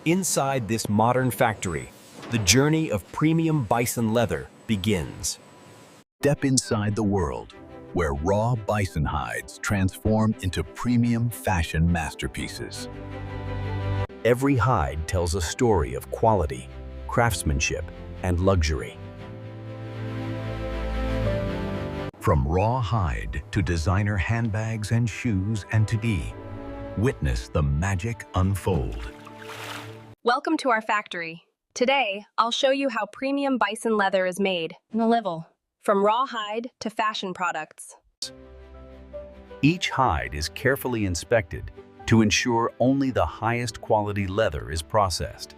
Inside this modern factory, the journey of premium bison leather begins. Step inside the world where raw bison hides transform into premium fashion masterpieces. Every hide tells a story of quality, craftsmanship, and luxury. From raw hide to designer handbags and shoes and to witness the magic unfold. Welcome to our factory. Today, I'll show you how premium bison leather is made in a level, from raw hide to fashion products. Each hide is carefully inspected to ensure only the highest quality leather is processed.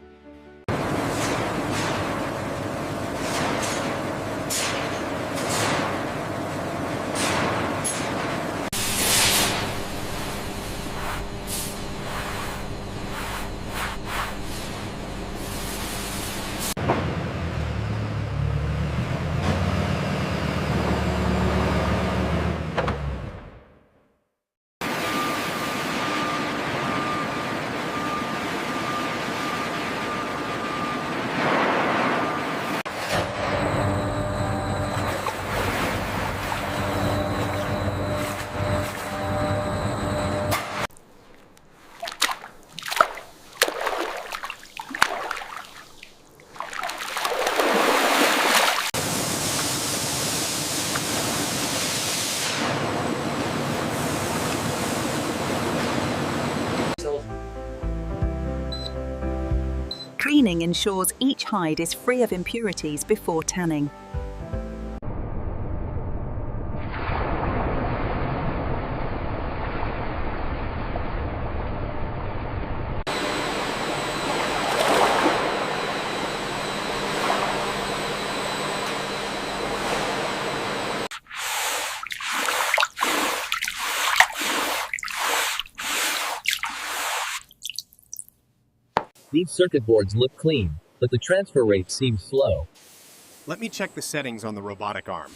Cleaning ensures each hide is free of impurities before tanning. These circuit boards look clean, but the transfer rate seems slow. Let me check the settings on the robotic arm.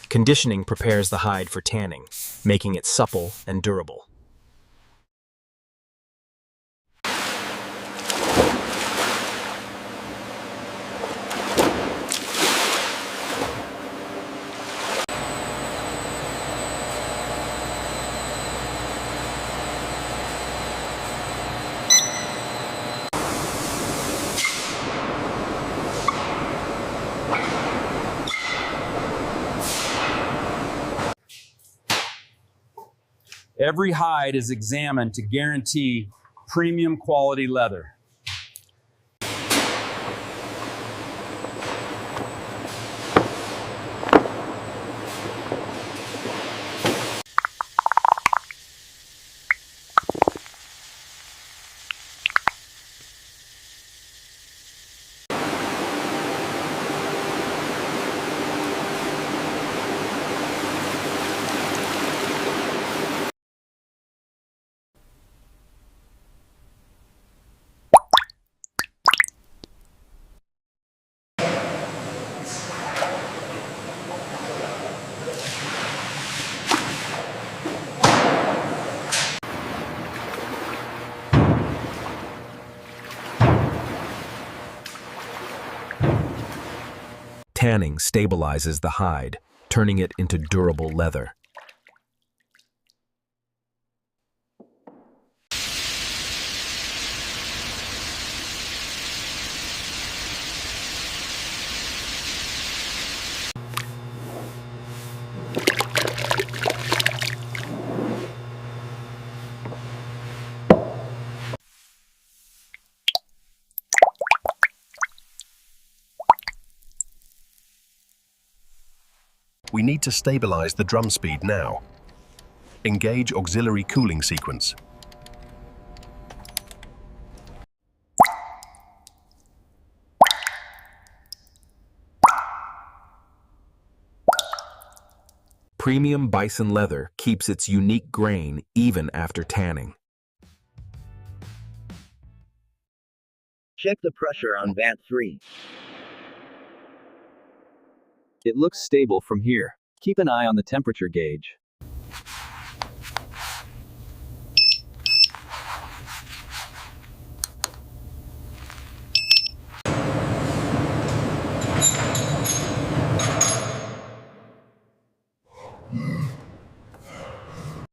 Conditioning prepares the hide for tanning, making it supple and durable. Every hide is examined to guarantee premium quality leather. Tanning stabilizes the hide, turning it into durable leather. We need to stabilize the drum speed now. Engage auxiliary cooling sequence. Premium bison leather keeps its unique grain even after tanning. Check the pressure on vent 3. It looks stable from here. Keep an eye on the temperature gauge.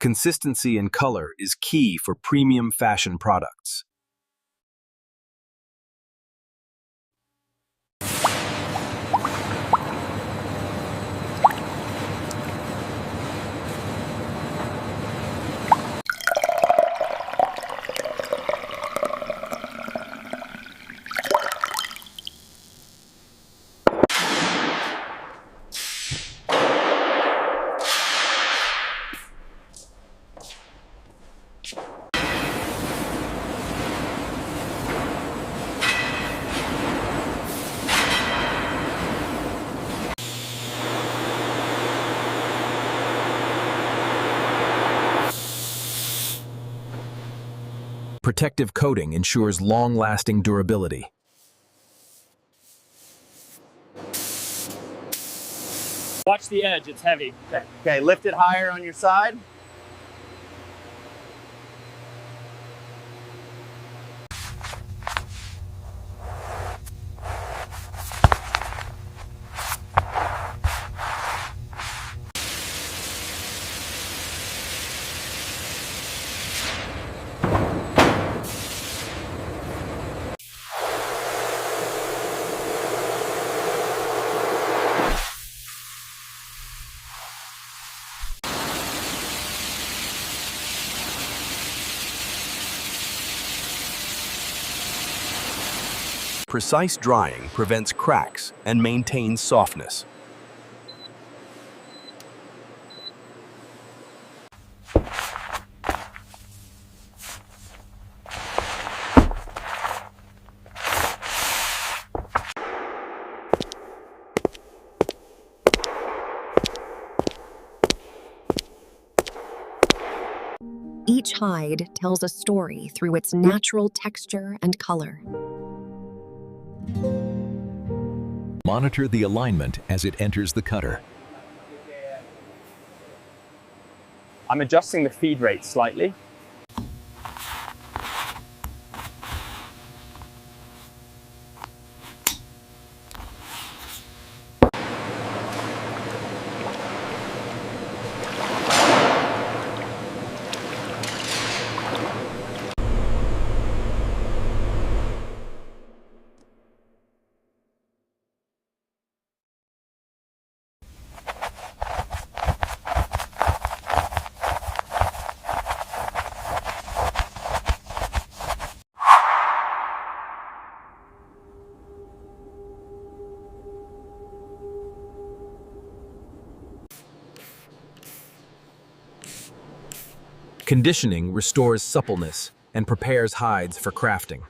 Consistency and color is key for premium fashion products. Protective coating ensures long-lasting durability. Watch the edge, it's heavy. Okay, lift it higher on your side. Precise drying prevents cracks and maintains softness. Each hide tells a story through its natural texture and color. Monitor the alignment as it enters the cutter. I'm adjusting the feed rate slightly. Conditioning restores suppleness and prepares hides for crafting.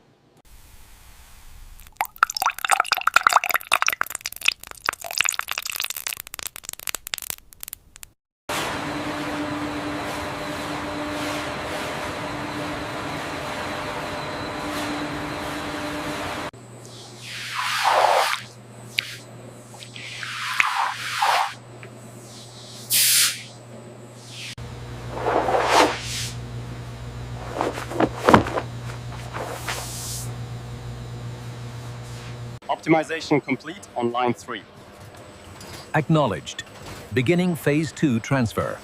Optimization complete on line 3. Acknowledged. Beginning Phase 2 transfer.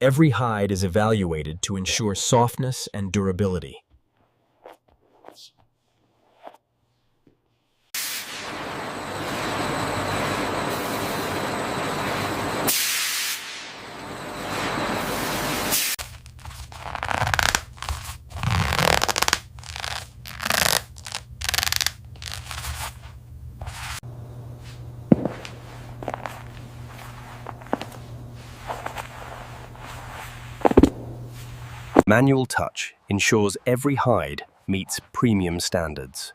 Every hide is evaluated to ensure softness and durability. Manual touch ensures every hide meets premium standards.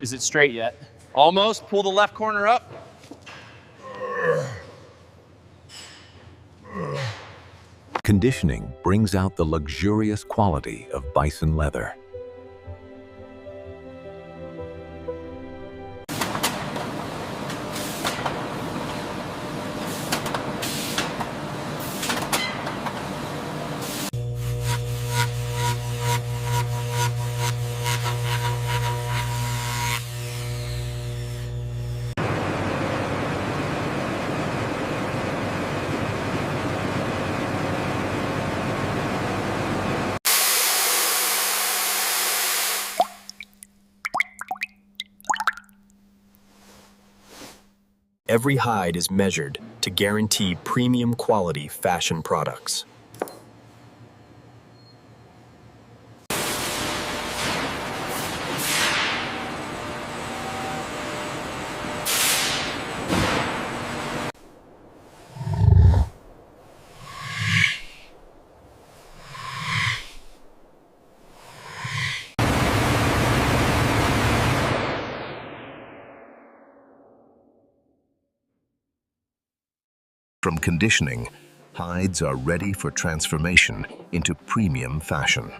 Is it straight yet? Almost. Pull the left corner up. Conditioning brings out the luxurious quality of bison leather. Every hide is measured to guarantee premium quality fashion products. From conditioning, hides are ready for transformation into premium fashion.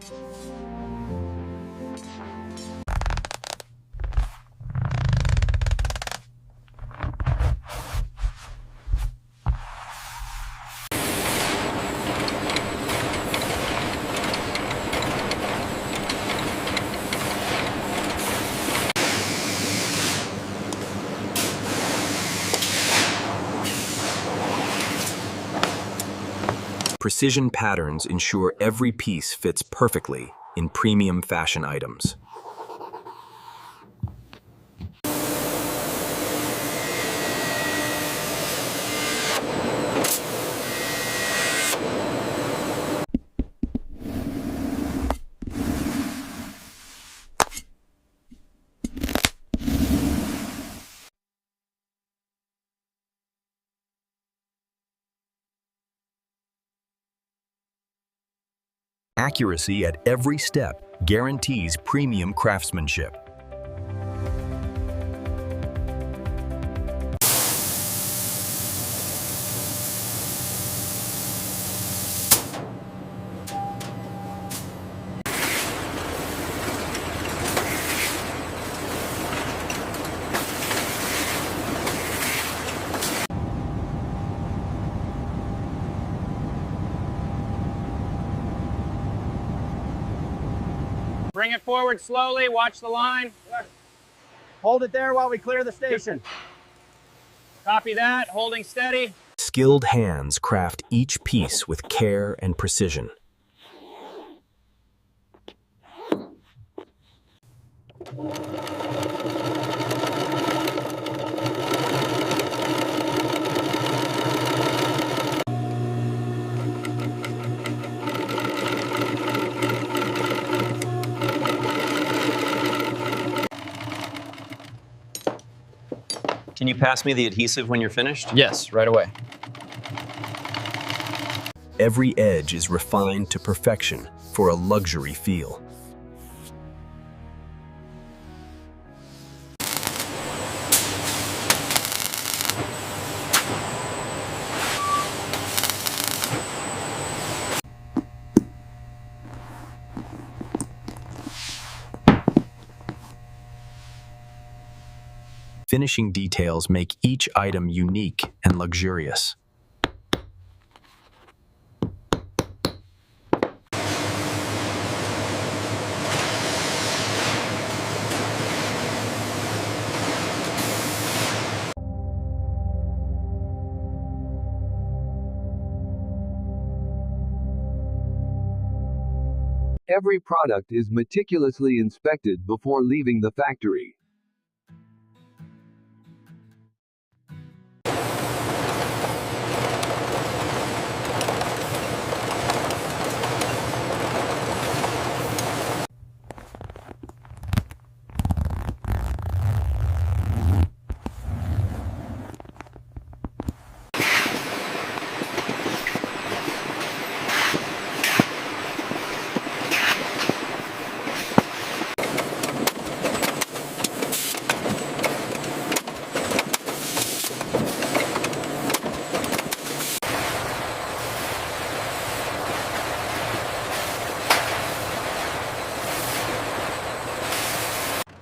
Precision patterns ensure every piece fits perfectly in premium fashion items. Accuracy at every step guarantees premium craftsmanship. Bring it forward slowly, watch the line. Hold it there while we clear the station. Copy that, holding steady. Skilled hands craft each piece with care and precision. Can you pass me the adhesive when you're finished? Yes, right away. Every edge is refined to perfection for a luxury feel. Finishing details make each item unique and luxurious. Every product is meticulously inspected before leaving the factory.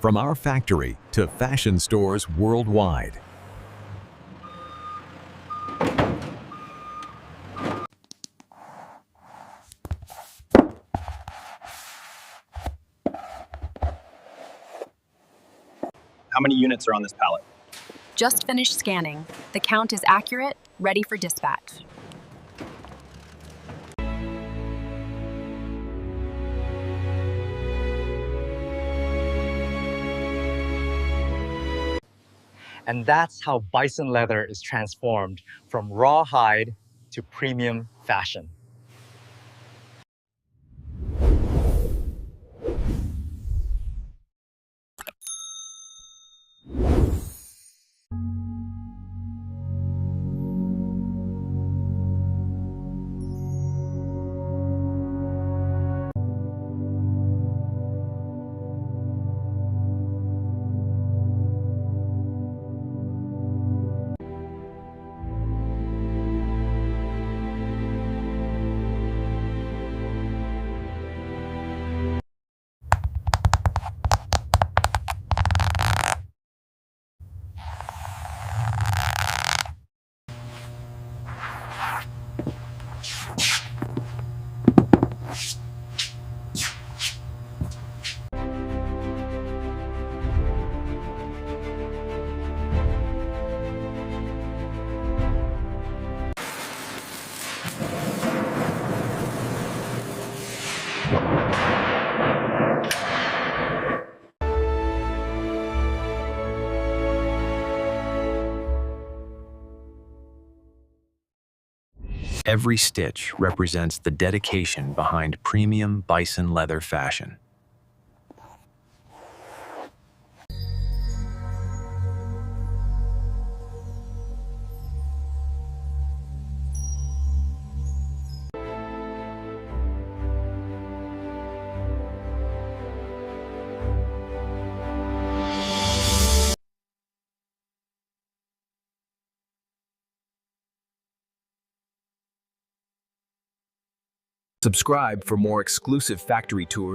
From our factory to fashion stores worldwide. How many units are on this pallet? Just finished scanning. The count is accurate, ready for dispatch. And that's how Bison leather is transformed from raw hide to premium fashion. Every stitch represents the dedication behind premium Bison leather fashion. Subscribe for more exclusive factory tours